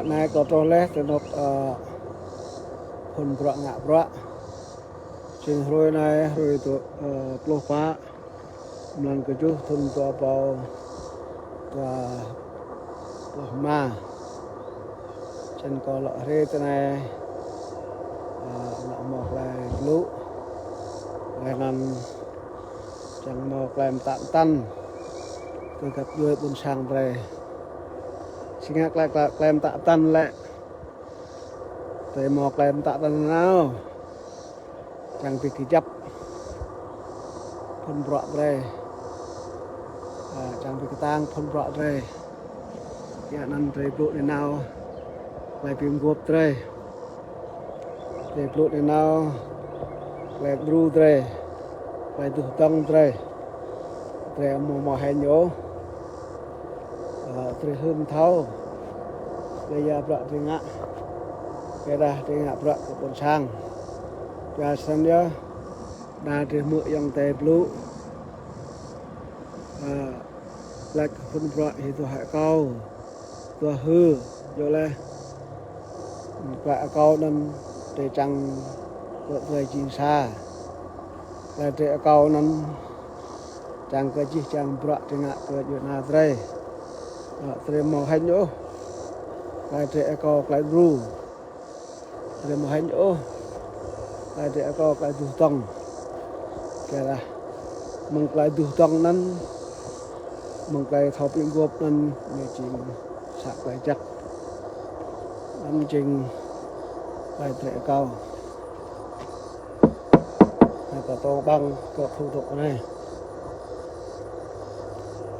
Naik kontrolnya tenok pun berak ngak berak sing roi naik roi itu puluh pak bulan kejuh tun tua bau tua puluh ma chen kalau hari itu naik nak mau kelai dulu dengan chẳng mau kelai tạm tan tôi gặp đuôi bún sang về xin ngạc lại kelai tạm tan lại tôi mau kelai tạm tan nào chẳng bị kicap phun bọt về chẳng bị tang phun bọt về ya nan tôi bụi đến nào lại phim gộp về để bụi đến nào lại bru về lại tụ tăng về để mò hay nhổ để hơn tháo bây giờ bọt thì ngã cái ra thì ngã bọt của con sang và xem nhớ đa thì mượn yang tè blue lại phân bọt thì tôi hãy câu tôi hư rồi là quạ câu nên để chẳng vợ người chín xa là để câu nên chẳng cái gì chẳng bọt thì ngã cái chuyện nào đây để màu hành nhổ lại để câu lại ru để màu hành nhổ lại để câu lại du tông cái là mình lại du tông nên mình lại tháo pin gộp nên mình chỉ sạc lại chắc anh trình lại để câu này cả to băng các thủ tục này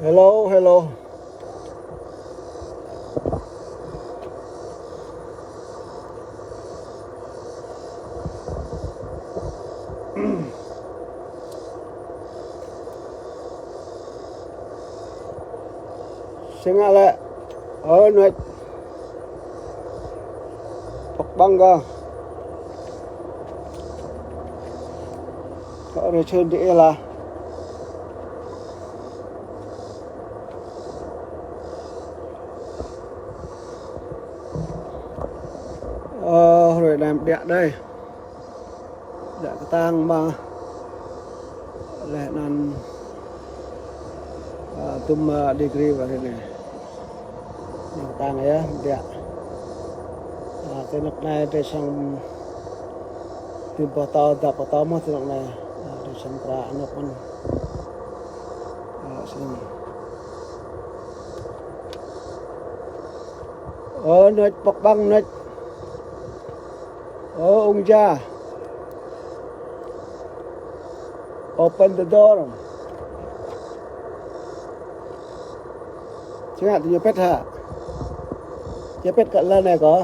hello Sing lại ở nơi bọc băng cơ có để chơi đĩa là rồi làm đẹp đây để cái tang mà lại nằm tum degree vào thế này tang ya đẹp cái lúc này để sang tìm bắt tao mất thế này để sang ra nó con nơi bọc băng nơi ông cha open the door chẳng hạn thì pet hả chứ pet cận lên này có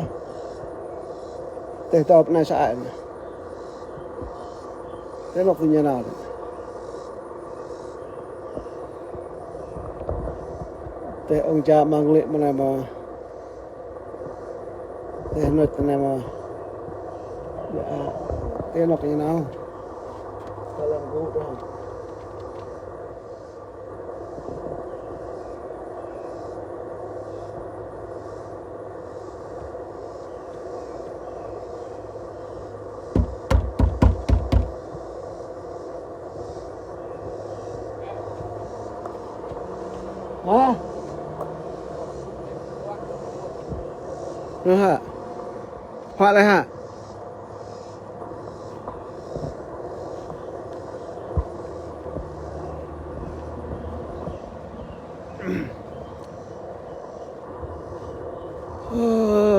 để tập này sai thế nó như nào đấy. Thế ông cha mang lệ mà này mà thế nó này mà thế nó như nào ta làm gỗ đó hả nữa hả họa lại hả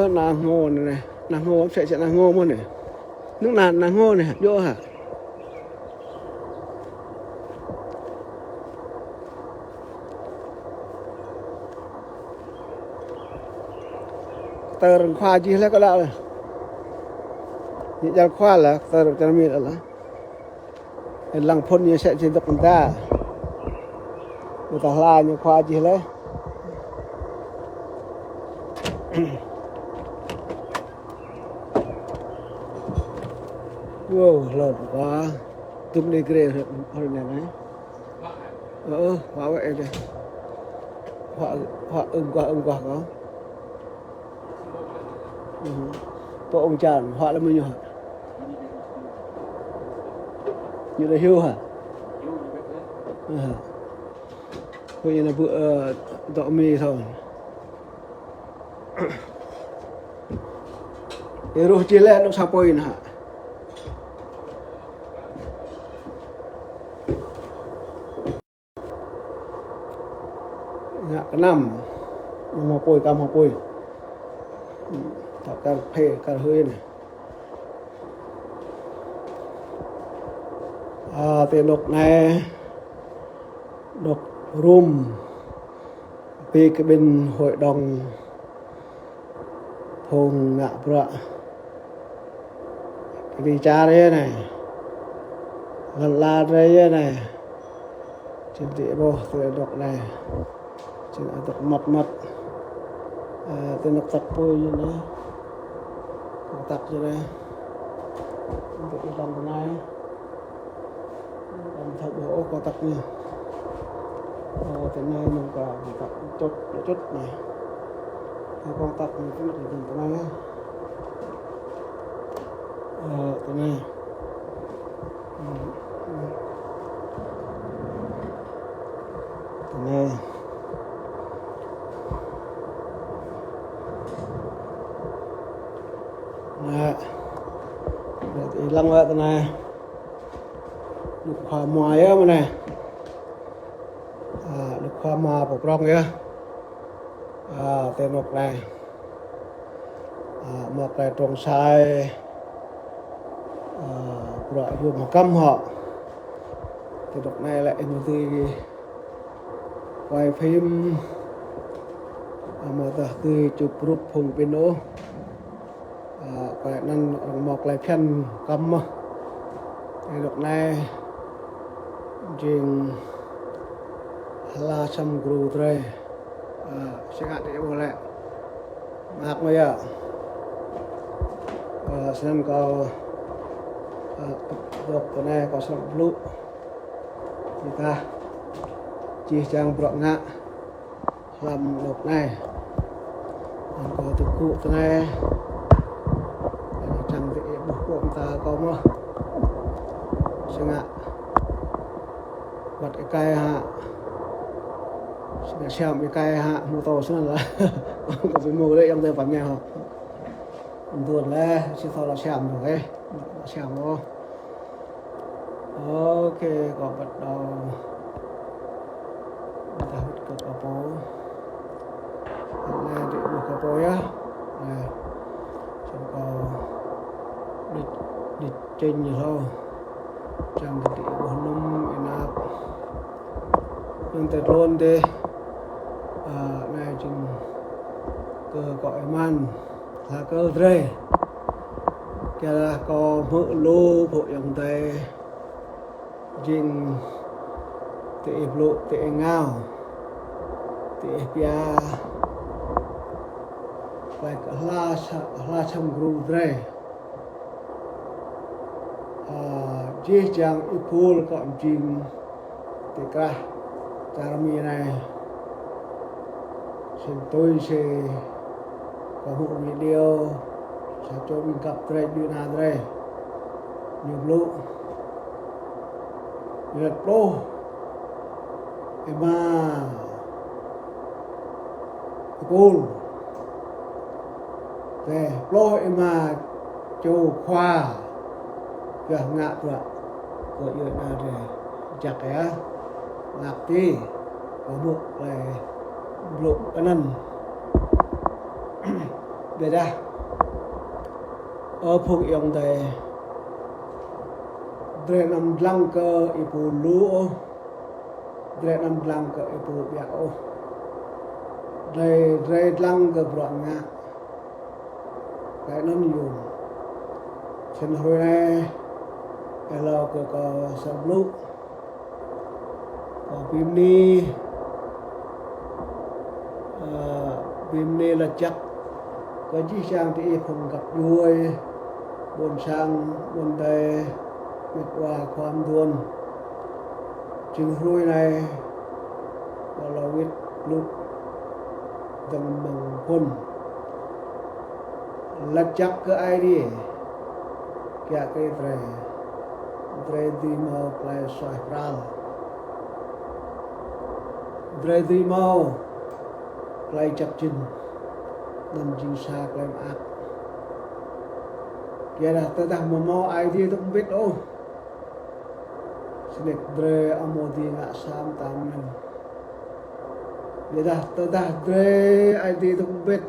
nàng ngô này nàng ngô sẽ nàng ngô luôn này nước nàng ngô này vô hả tờ khoa gì là có đạo này những khoa là tờ được cho mình là lăng phun như sẽ trên tập người ta là những khoa gì đấy wow lớn quá tum đi ghê hồi này đấy hóa vậy đây họ ưng quá có Bộ ông chàng họ là mình hả? Như là hiu hả? Coi như là bữa đọ mì thôi. Cái ruột chia lên nó sao poin hả? Ngạ cái nằm mà poi cam mà poi. Tạo cái phê cái hơi này. Tiền độc này độc room vì cái bên hội đồng thôn Ngạ Bạ cái đi cha đấy này lần la đấy này trên địa bộ tiền độc này trên độc mặt tiền độc tặc bôi như thế tặc như thế cái đồng này thật bộ có tặc nha cái này mình cả tặc chốt này con tặc mình cũng phải dùng cái này cái này này thì lăng vậy cái này được khoa ngoài á mà này được khoa mà bọc rong kia tên một này một này trồng sai loại vùng mà căm họ thì độc này lại như thì quay phim mà từ chụp rút phùng pin ô cái năng một lại khen căm thì độc này chuyện là xăm gru rồi sẽ gạt để vô lại mạc bây giờ xem có độc cái này có sẵn lũ thì ta chỉ trang bọ ngạ làm độc này có thực cụ cái này chẳng thể buộc của ta có mà xem ạ bật cái cây hạ sẽ xem cái cây hạ mô tô xem là có phải mua đấy trong tay phẩm nhà không tuần lên sẽ thôi là xem rồi ấy xem không ok có bắt đầu ta hút cái cà bố này để buộc cà bố á này xong có đi trên nhiều thôi chẳng cái tỷ của nông enough nên tại luôn đi này chừng cơ gọi man là cơ rê kia là có mỡ lô bộ dòng tay chừng tỷ lộ tỷ ngao tỷ pia lại cả la chăm gru rê chỉ chẳng ipul còn chừng tỷ cả Charmi này xin tôi sẽ có một video sẽ cho mình gặp đây như nào đây nhiều lúc rất lâu mà cool về lâu mà châu khoa và ngạ rồi của người nào để chặt cái ngạc tí có một là lộ cái nần để ra ở phục dụng thì để nằm lăng cơ ipu lũ để nằm lăng cơ ipu biao để lăng cơ bọt ngạ cái nó nhiều trên hồi này cái lo có sập lũ phim này là chắc có chỉ sang thì không gặp vui buồn sang buồn đầy mệt quaความđuôn chừng hồi này là biết lúc tầm bằng quân lajak ke air kia ke dre di mau play soh pral dre di mau play chập chinh nằm chinh xa play ác kia là ta đang mau ai thì tôi không biết đâu Sinek dre amodi ngak sam tamen. Dia dah dre ai di tu bet.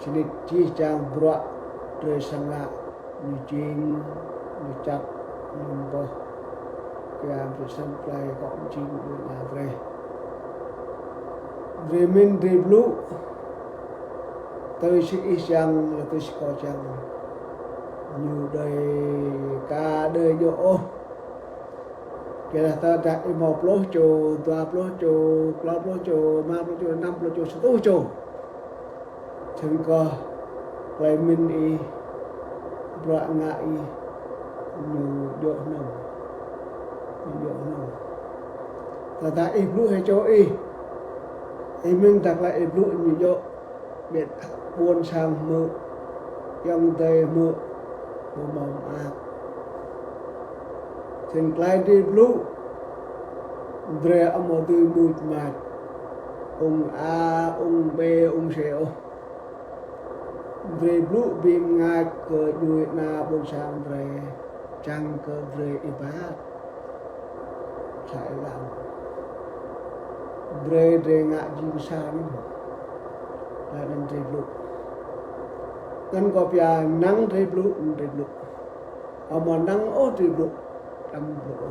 Sinek chi chang bro dre sanga ni jing ni chak ni bo. Kia persen play ko jing na dre. Dre min dre blue. Tôi sĩ chang là tôi sĩ có chang. Nhiều đời ca đời vô kira ta dak 50 cho 20 cho 30 cho 50 cho 60 cho 100 cho chân có play min i bra nga i nhiều độ nồng ta ta i blue hay cho i mình đặt lại i blue nhiều độ biệt buôn sang mơ yang tây mơ mong Sen klai di blue dre amodi mut mat A ung B ung C o dre blue bim ngai ke duit na bun sang dre chang ke dre ibat sai lam dre ngak jing san la dan dre blue kan ko pia nang dre blue amo nang o dre blue Ambo.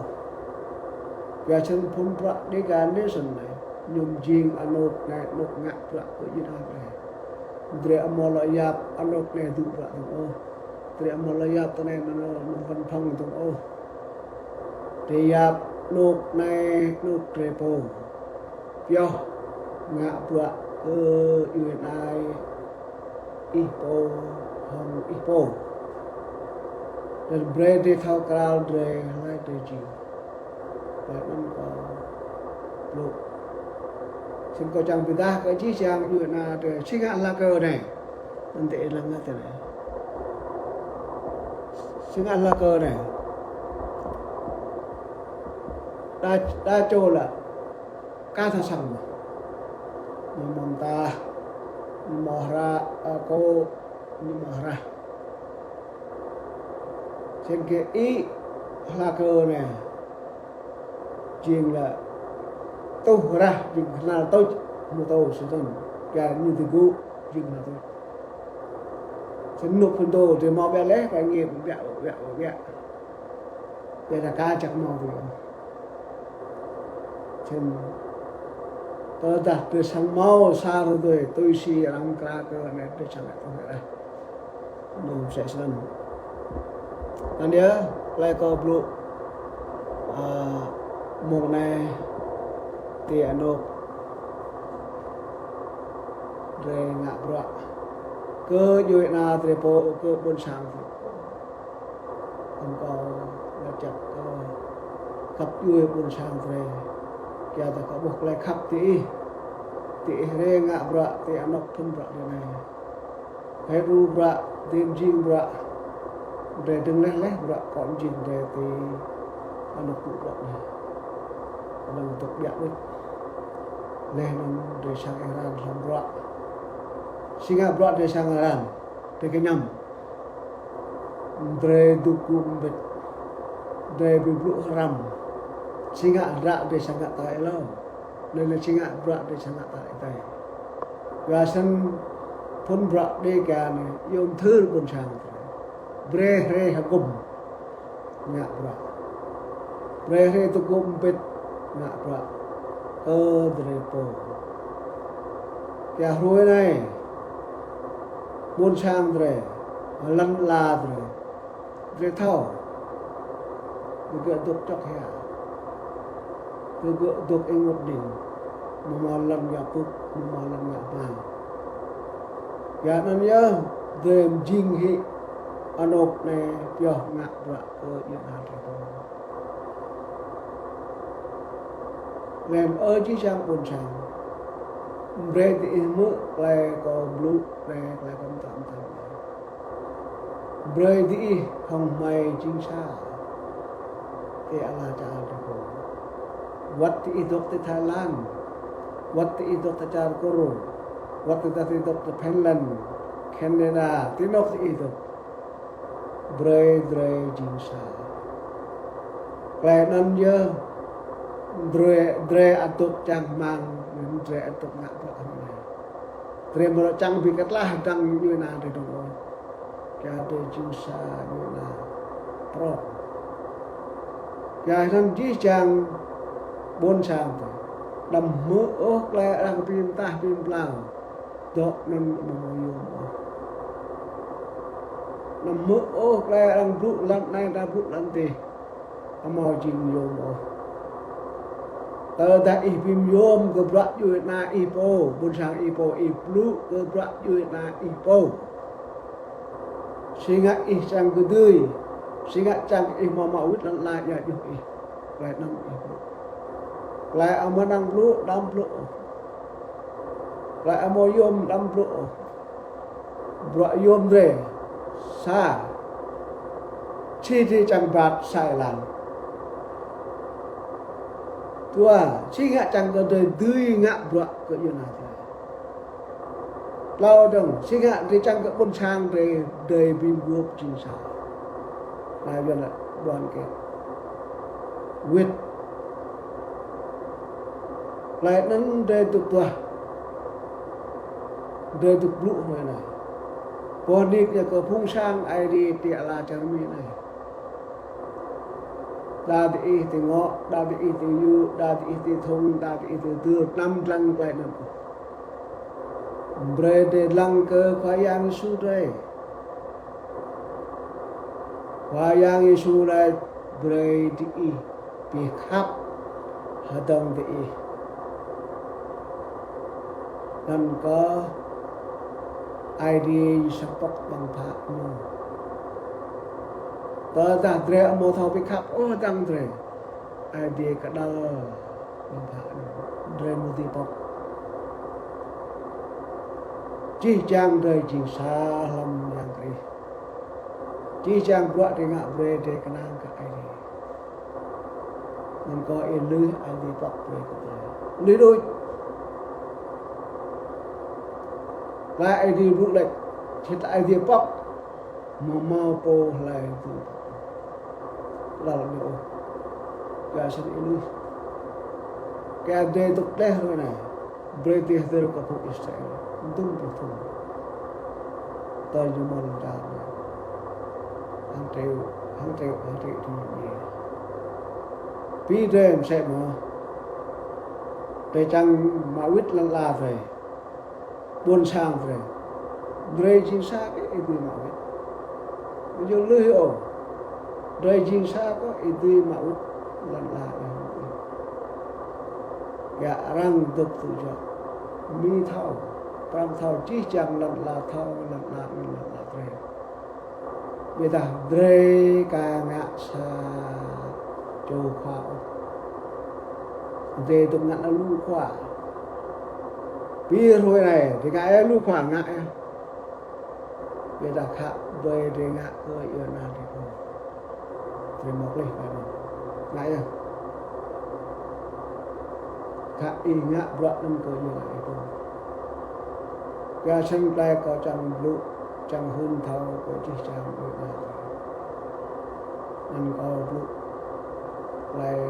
Biasan pun prak di garnison này, nhung jing anok này nok ngak prak ko jina này. Dre amola yap anok này du prak tong o. Dre amola yap tane no van phong tong o. Dre yap nok này nok trepo. Pio ngak prak ke UNI ipo hong ipo. Dan brede thao kral dre lai dre ji lại năm có lục xin có chàng bị đa cái chi chàng như là để chi ngạn la cơ này vấn đề là như thế này chi ngạn la cơ này đa châu là ca thà sằng nhưng mong ta nhưng mà ra cô nhưng mà ra trên cái ý là cơ này chuyện là tôi ra chuyện là tôi một tôi sẽ tôi cả như thế cũ chuyện là tôi sẽ nộp phần đồ thì mò bé lẽ phải nghiệp vẹo đây là ca chắc mò thì trên tôi đặt từ sáng mau xa rồi tôi xì làm ca cơ này tôi chẳng lại không phải đây nó sẽ sân dan dia play ko blue một này thì anok re ngạ bro cơ duy na trepo cơ bun sang không có là chặt khắp duy bun sang re kia ta có buộc lại khắp thì re ngạ bro thì anok thun bro này cái ru bro tim jing bro để đừng lẽ bro còn jing để thì anok cụ bro này lần tục đẹp đấy lên để sang Iran làm bro singa bro để sang Iran để cái nhầm để dukung bet để biblu haram singa ra để sang tại lo nên là singa bro để sang tại đây và sang pun bro để cái này yom thứ pun sang bre hagum ngạ bro bre dukung bet ngạ bro drepo kya ruồi này buôn sang dre lăn la dre thao được đục chọc hè được đục anh một đỉnh mà lần gặp bút mà lần gặp bàn kya nan nhớ dre jing hi anok này pyo ngạ bra ở Việt Nam làm ơi chứ sang buồn sang bread ilmu klai ko blue klai kom tam bread i hong mai jing sa te ala cha ko wat i dok te Thailand wat i dok te Char Koro wat i dok te Finland Canada tinok i dok bread jing sa klai nan ye dre atuk chang mang dre atuk ngak pak ni dre mero chang bikat lah dang như na de dong ka de jing sa như na pro ya nan ji chang bon sang đầm mỡ ốc le đang pin ta pin lao do nên mo yo đầm mỡ ốc le đang bự lăn nay đã bự lăn tê mo jing yo mo tờ đã ipim yom ke brak yu na ipo bunsang ipo iplu ke brak yu na ipo singa isang gedui singa chang imama wit lan la ya yu i lai nam ipo lai amanang lu dam plu lai amoyom dam plu brak yom re sa chi ti chang bat sai lan tua singa chang ke dui ngak brak ke yu na lao dong singa di chang ke pun sang de bim guop jing sa lai yu na don ke wit lai nan de tu tua de tu blu hoy na ponik ya ke phung sang ai di ti ala chang mi này đa đi thì ngọ đa đi thì yu đa đi thì thong đa đi thì đưa năm lăng quay nè bre de lăng cơ khoai yang su đây khoai yang su đây bre đi bị khắp hadang đi nên có ai đi support bằng thạc nữa tờ ta dre mo thau pi khap o dang dre ai de ka da bang pha dre mo ti pok chi chang dre chi sa lam yang kri chi chang kwa de nga bre de kanang ka ai de nên có ai lư ai de pok bre ka lư đôi và ai de bu lek chit ai de pok mo po lai tu lalu ni oh biasa ini kayak dia tu teh mana berarti hadir kapuk Israel untung betul terjemahan cara hang teu ni pi dem sẽ mà để chăng mà quyết lần la về buôn sang về dre chính xác cái gì mà biết bây giờ lưỡi ổ đời jing sa có itu mau lan la ya rang dok tu jo mi thau pram thau chi chang lan la thau lan la tre bây giờ dre ka nga sa cho kha de tu ngạn lu khoa pi rồi này thì cái lu khoa ngạ bây giờ khá về de ngạ coi yêu na thì terima kasih pada nak ya kak ingat buat nem ke itu ya sang plai ko chang lu chang hun thau ko chi chang lu na nan ko lu plai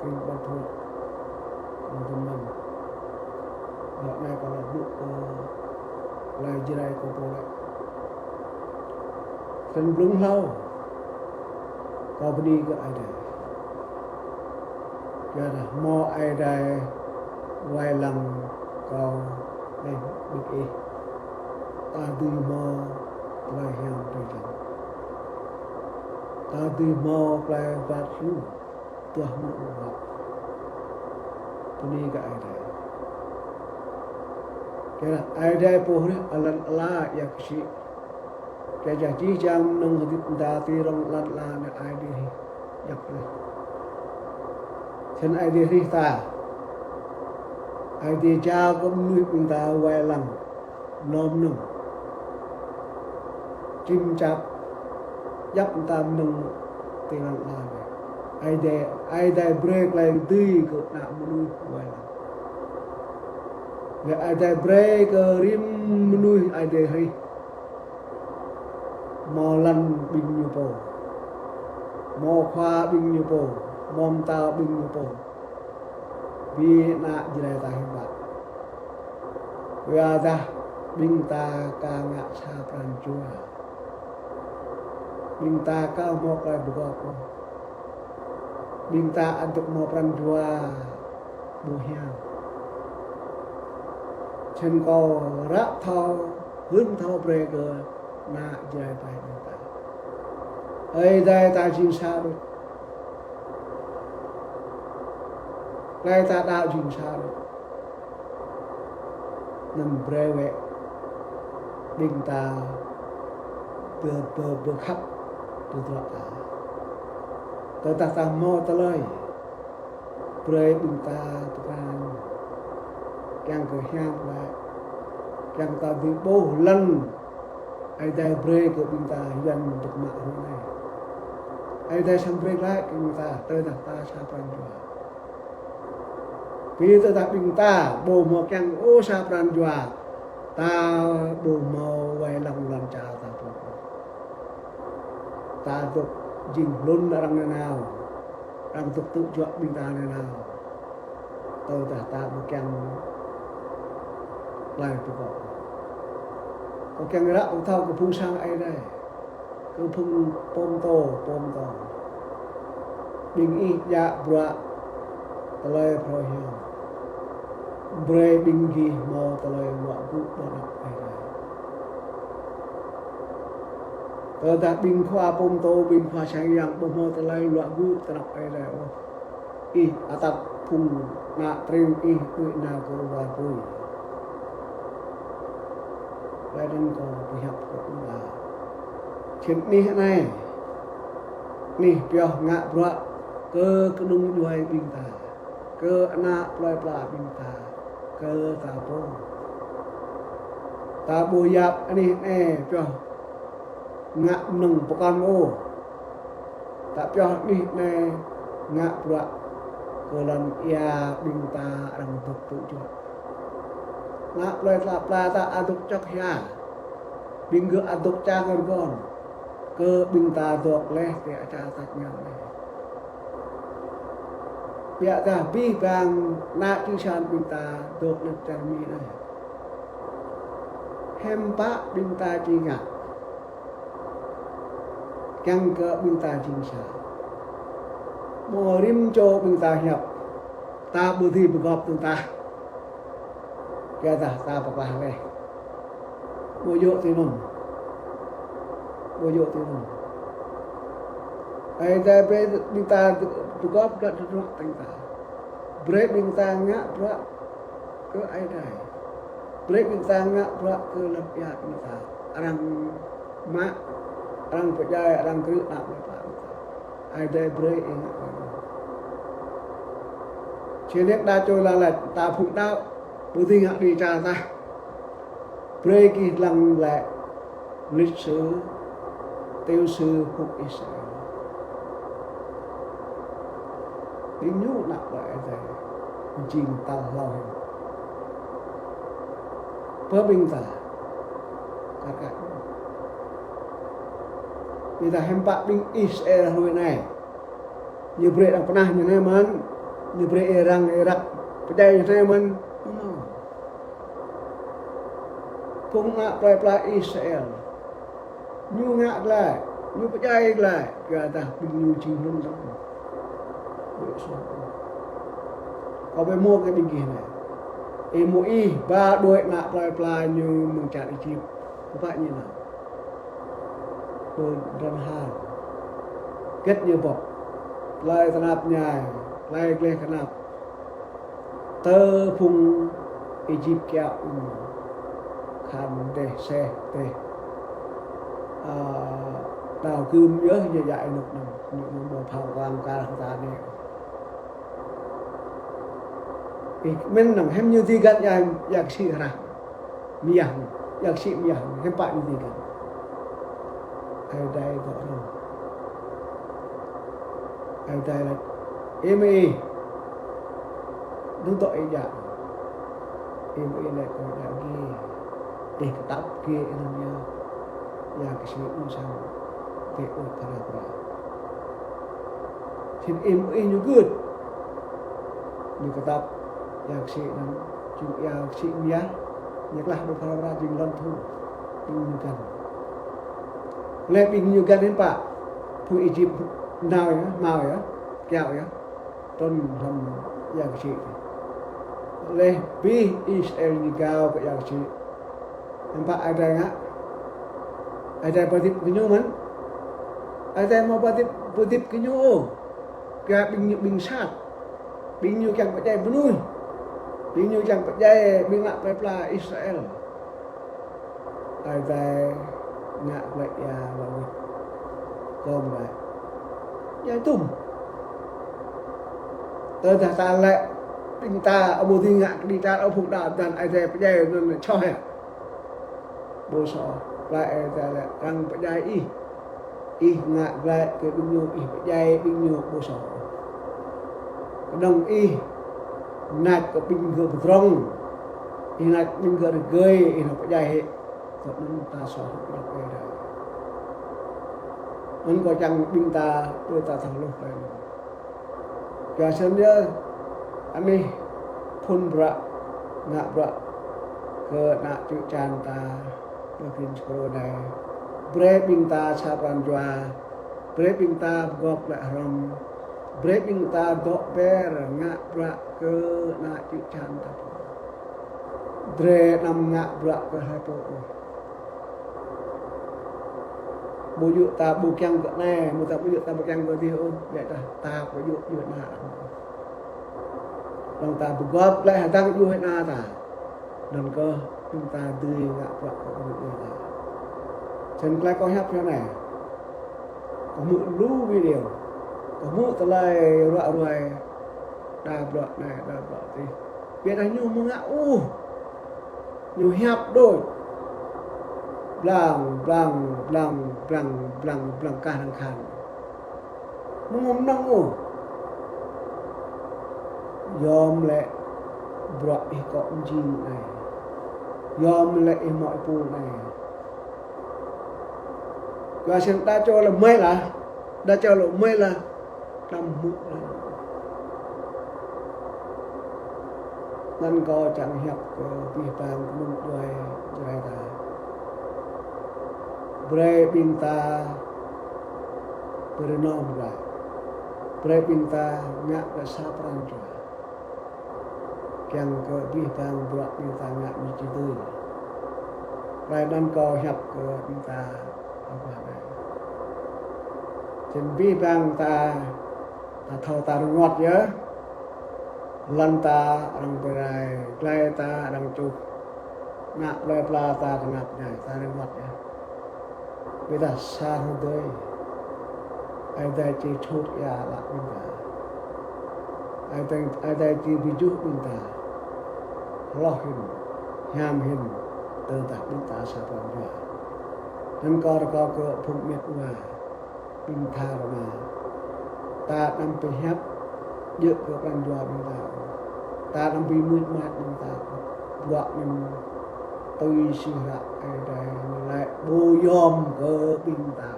kin ban thu mun man nak nai ko lu ko plai jirai ko po sen blung hau kau beli ke ada, jadi mau ada wailang kau beli, tadi mau pelayan terjang, tadi mau pelayan batu, tuah mau beli ke ada, jadi ada pohon alat alat yang kecil. Cái giá trị chăng nông nghiệp đa thì rong lát là được ai đi dập rồi, trên ai đi ta ai dia cha có nuôi bình ta quay lăng nom nung chim chạp dắp ta nung tiền lăng la ai đây break lại tươi của nạm nuôi quay lăngและai đây break rim nuôi ai đây hay mò lăn bình như bò mò khoa bình như bò mom ta bình như bò vì nạ jirai ta hebat Wiada binta ka ngak sa pranjua binta ka mau ka buka binta untuk mau pranjua buhiang chen ko ra thao hướng thao breaker na jirai ta binta ai dai ta jin sa rồi lai ta đạo jin sa rồi nằm brewe binta berkhap berdoa tata mau telai bre binta tukan yang kehiang lại yang ta bị bố lần ai đây bre của binta dân được mạng hôm nay ai đây sang bre lại binta tới đặt ta sa pran jua vì tôi đặt binta bố một yang ô sa pran jua ta bố mau quay lòng làm cha ta bố ta tục dình luôn orang nào orang tục tự chọn binta nào tôi đặt ta một yang lại bố có yang ra ông thao của phung sang ai đây cứ phung pom to bình y dạ bra telai prohiang bre binggi mau telai waktu banak ai tada bing khoa pom to bing khoa sang yang mau telai waktu tanak ai i atap phung na trim i kui na ko wa kui lai dan ko pihak ko ba chuyện này nih pio ngak bra ke kedung duai binta ke anak pelai binta ke tapo yap ani pio ngak nung pekan o tak pio ni ngak bra ke lan ia binta rang tu jo ngak pelai ta aduk chok ya binggu aduk cangar gon ke binta dok leh ke acara nhau này biar dah bi bang nak tulisan binta dok nak cermi này hempa binta jinga yang ke binta jingsa morim cho binta hiap ta budi begop tu ta biar dah ta apa leh boyok tinum ai dah binta begop kat duduk tengah break binta ngak bra ke ai dah break binta ngak bra ke lepia binta orang mak orang percaya orang kerut nak binta ai dah break ingat Chinek dah coba lah ta phụng đạo budi ngak đi cha ta break lăng lại lịch sử tiêu sư quốc Israel đi nhú nạp lại để chìm tàu lòi phớ bình ta kakak kita hempak bing Israel hari này như bre đang pernah như này man như bre Iran Iraq percaya như này man cũng ngak pelai Israel như ngak lại như percaya lại kita bing như chim luôn đó có phải mua cái bình kia này MUI ba đôi nạ plai như mình chạy chim không phải như nào tôi răn hà kết như bọc lai tanap nhai lai gle kanap tơ phung Egypt kia khăn để xe để đào cơm nhớ như vậy những bộ phao vàng ca ta này men nang hem như gì gan yak si ra miah yak si miah hem pak như gì gan ai dai go no ai dai là em ơi đứng tội dạ em ơi lại còn đạo kia để tập kia em nhớ yak si usang te utara thì em ơi như good như kitab yak si dan yak si miah nyaklah beberapa jinglan tu pinjukan le pinjukan ni pak pu Egypt nào ya mau ya kẹo ya ton thầm yak si le bi Israel ni gao ke yak si nampak ada enggak ada patip kinyo man ada mau patip kinyo kaya bing sát bing như chẳng percaya benuh bing như chẳng percaya bing nak pepla Israel ada ngak baik ya bagus kom baik ya tum dah salah bing ta abu di ngak di ta au phuk da dan ada percaya nên cho ya boso lại ada rang percaya ngak baik ke bing như percaya bing như boso đồng y nát có bình gỡ rong y nát bình gỡ gơi y nó có dài hệ thật nên ta so được cái này nên có chẳng bình ta tôi ta thằng lúc này cả sân nhớ anh đi phun bra ngạ bra ke nak cuy can ta mungkin sekolah này bre bình ta sapan jua bre bình ta gop lại rom breaking ta dok ber ngak brak ke nak cik can ta dre nam ngak brak ke hapo bujuk ta bukyang ke ne mu ta bujuk ta bukyang ke dia ya ta bujuk yu na dong ta bugop lai hatang yu na ta dan ke ta dui ngak brak ke bujuk ta chen klai ko hap thế này có mượn lu video kamu telah ruai dah blok này dah blok thì biết anh nhu mengak nhu hiap đôi blang kanan mengom nang yom le blok ikok jin này yom le mọi pu này và sen ta cho là mấy là đã cho là mấy là năm mụn nên có chẳng hiệp vì bàn mụn đuôi ra ta bre pinta bernom ra bre pinta ngak rasa peranca yang ke vì bàn buat pinta ngak mesti tu rai nên có hiệp pinta apa này trên vì bàn ta thâu ta ngọt nhớ lần ta đang berai klai ta đang chụp ngap lai pla ta ngap này ta đang ngọt nhớ bây giờ xa hơn đây ai đây chỉ chốt ya lạc mình ta ai đây chỉ ví dụ mình ta lo hin ham hin từ ta mình ta sa pon ya nên có cơ phụng miệt qua bình tha mà ta đang bị hấp dựa vào ban doa mình ta đang bị mượn mát mình ta gọi mình tôi suy ra ai đây lại bù yom cơ bình ta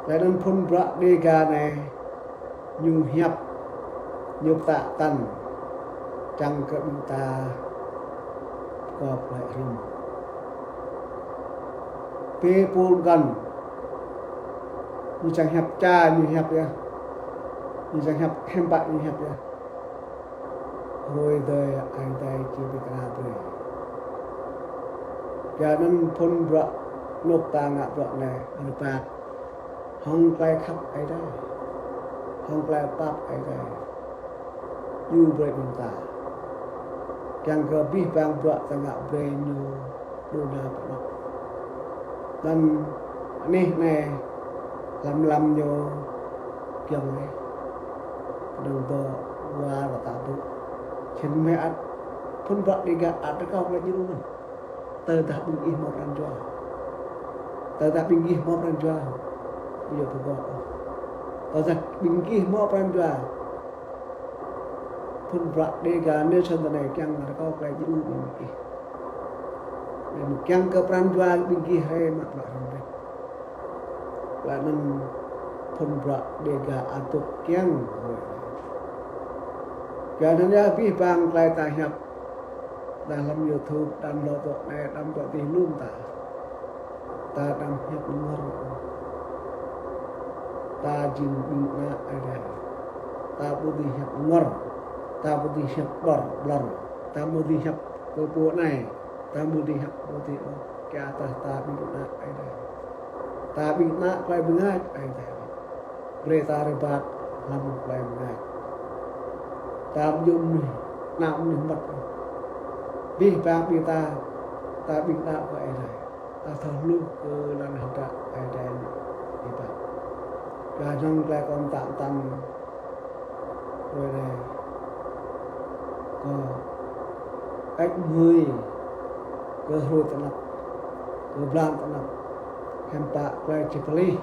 lại đang phun bạc đi ga này nhiều hiệp nhiều tạ tần chẳng cơ bình ta gọp lại rừng pe pun gần như chẳng hẹp cha như hẹp ya như chẳng hẹp hem bạn như hẹp ya rồi đời anh tay chỉ bị cả rồi cho nên phun bọ nộp ta ngạ bọ này anh ta không play khắp ấy đây không play pap ấy đây you break ta càng cơ bi bang bọ ta ngạ brain you do na bọ dan này làm vô chồng này đầu to wa ta tu chen me at phun bak diga at kau la jiru kan tờ ta bing ih mo pran jua tờ ta bing ih mo pran jua yo tu go tờ ta bing ih mo pran jua phun bak diga ne chen ta này kyang ta kau la jiru bing ih ne kyang ke pran jua bing ih hai mak la ram là nên phun bạc để gà ăn tục kiêng gà nên ra vi vang lại ta nhập đang làm YouTube đang lo tục này đang cho tiền luôn ta đang nhập luôn ta jin bin na ada ta budi nhập ngor ta budi nhập bor ta budi nhập cơ bộ này ta budi nhập budi cái ta bin na ada ta bị nã quay bưng ai anh thấy về ta đi bát làm quay bưng ai ta dùng nào mình mất đi ba bị ta bị nã quay này ta thằng lu là hành trạng ai đây đi bát và trong lại còn tạm tăng rồi này có cách người cơ hội tận lập cơ plan tận lập empat klai cipeli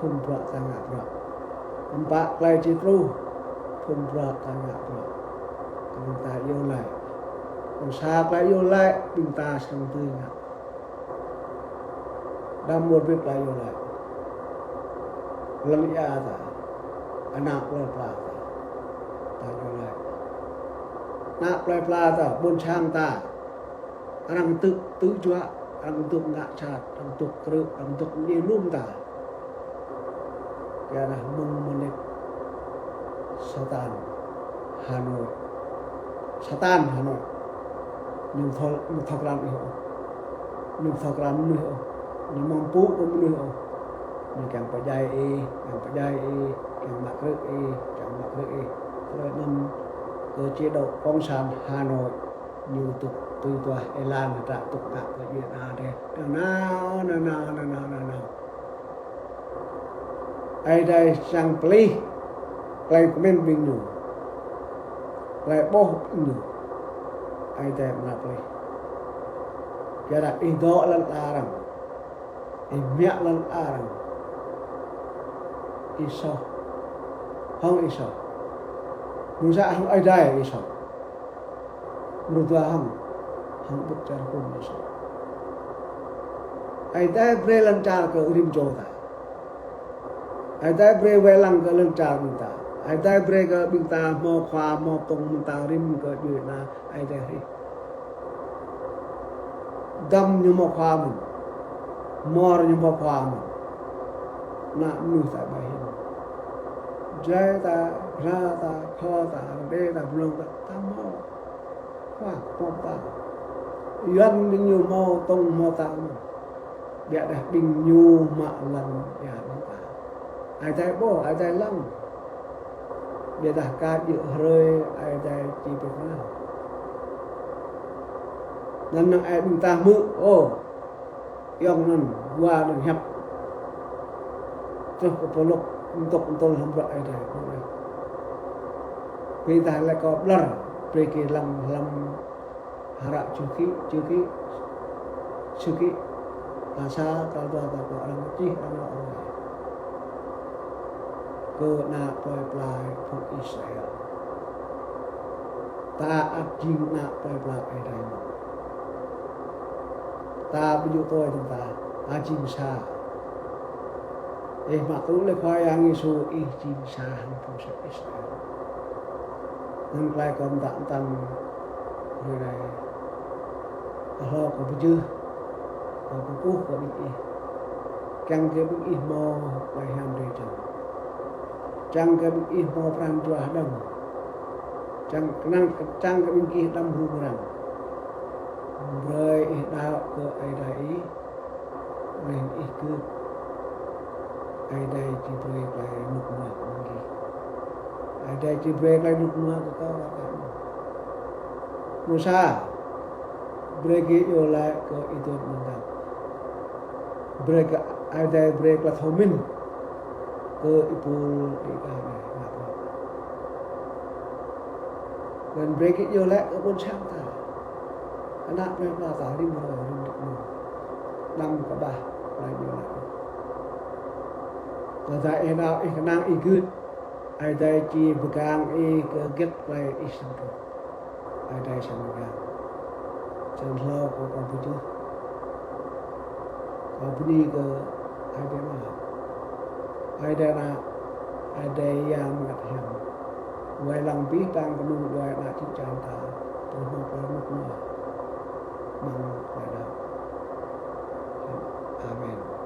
pun berat sangat berat empat klai citru pun berat sangat berat binta yolai usaha klai yolai binta sengtunya dan morbid klai yolai lelia ta anak klai plata ta yolai nak klai plata bun chang ta orang tự jua untuk ngak cat, untuk keruk, untuk nyelum ta. Ya nah menit setan Hanoi. Setan Hanoi. Nhưng thật làm hiểu. Nhưng thật làm hiểu. Nhưng mong phú cũng hiểu. Nhưng càng phải dai càng mặc rực Rồi nên cơ chế độ công sản Hà Nội như tục tùy tòa Elan trả tục ngạc ở Việt Nam đây nào ai đây sang pli lại men bình nhủ lại bố nhủ ai đây mà pli cái là ý đó là arang ý mẹ là arang ý sao không ý sao mình sẽ không ai đây ý sao Menurut hang bercara pun bisa. Aida bre lancar ke urim jota. Aida bre welang ke lancar minta. Aida bre ke minta mau khwa mau tong minta rim ke duit na aida ri. Dam nyu mau khwa mun. Mor nyu mau khwa mun. Na nu ta bahin. Jai ta, ra ta, kho ta, de ta, blong ta mau. Wah, pompa. Yuan bình nhu mau tông mau tạo bịa đặt bình nhu mạ lần ya pompa. Ai tay bo, ai tay lăng. Bịa đặt ca dự rơi, ai tay chi bịa ra. Nên năng ai bình ta mự, yong năn, qua năn hẹp. Trước có lúc, untuk không rõ ai tay. Vì ta lại có blur. Pergi lam harap cuki rasa kalau ada orang kecil orang ke nak pelai pun Israel ta jing nak pelai ai ta baju tôi ta jing sa mak tu le khoi yang isu jing sa pun Israel nên lại còn tạm tăng người này lo của bữa trưa của cô của bị căng cái bị ít mò lại ham đề chồng căng cái bị ít mò pran chua đầm căng cái bên kia đâm hụt rằng rồi đạo của ai đấy nên ít cứ ai đây chỉ về lại một mặt kia ada Jibril lain rumah ke kau kan Musa breki oleh ke itu mendak brek ada brek la thomin ke ipul di kana gần break it yo lek pun sang ta anak memang ta rim ro rim nam ka ba lai yo lek ta da ena ikanang igut ai dai chi begang ke get lai isan tu ai dai sang begang chan lo ko pa bu tu ko buni ke ai dai ma ai dai na ai dai yang ngat hem ngoài lòng bí tang cái nụ ngoài là chỉ chàng ta từ một qua một nữa bằng ngoài đạo. Amen.